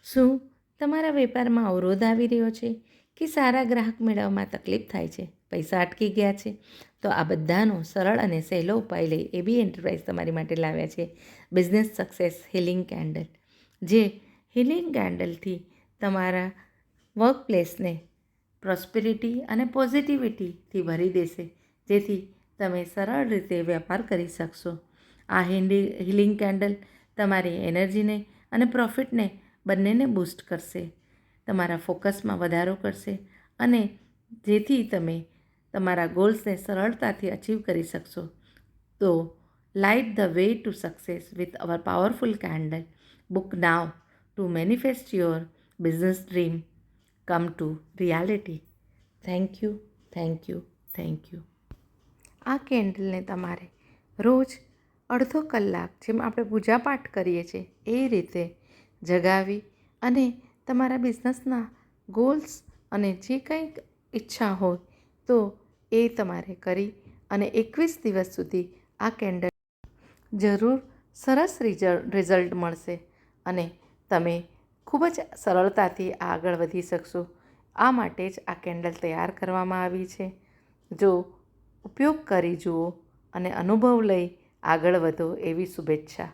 શું તમારા વેપારમાં અવરોધ આવી રહ્યો છે કે સારા ગ્રાહક મેળવવામાં તકલીફ થાય છે, પૈસા અટકી ગયા છે? તો આ બધાનો સરળ અને સહેલો ઉપાય લઈ એબી એન્ટરપ્રાઇઝ તમારી માટે લાવ્યા છે બિઝનેસ સક્સેસ હીલિંગ કેન્ડલ. જે હીલિંગ કેન્ડલથી તમારા વર્ક પ્લેસને પ્રોસ્પેરિટી અને પોઝિટિવિટીથી ભરી દેશે, જેથી તમે સરળ રીતે વેપાર કરી શકશો. આ હીલિંગ કેન્ડલ તમારી એનર્જીને અને પ્રોફિટને બંનેને બૂસ્ટ કરશે, તમારા ફોકસમાં વધારો કરશે અને જેથી તમે તમારા ગોલ્સને સરળતાથી અચીવ કરી શકશો. તો light the way to success with our powerful candle. Book now to manifest your business dream come to reality. Thank you, thank you, thank you. આ કેન્ડલને તમારે રોજ અડધો કલાક, જેમ આપણે પૂજાપાઠ કરીએ છીએ એ રીતે જગાવી અને તમારા બિઝનેસના ગોલ્સ અને જે કંઈક ઈચ્છા હોય તો એ તમારે કરી અને 21 દિવસ સુધી આ કેન્ડલ જરૂર સરસ રિઝલ્ટ મળશે અને તમે ખૂબ જ સરળતાથી આગળ વધી શકશો. આ માટે જ આ કેન્ડલ તૈયાર કરવામાં આવી છે. જો ઉપયોગ કરી જુઓ અને અનુભવ લઈ આગળ વધો એવી શુભેચ્છા.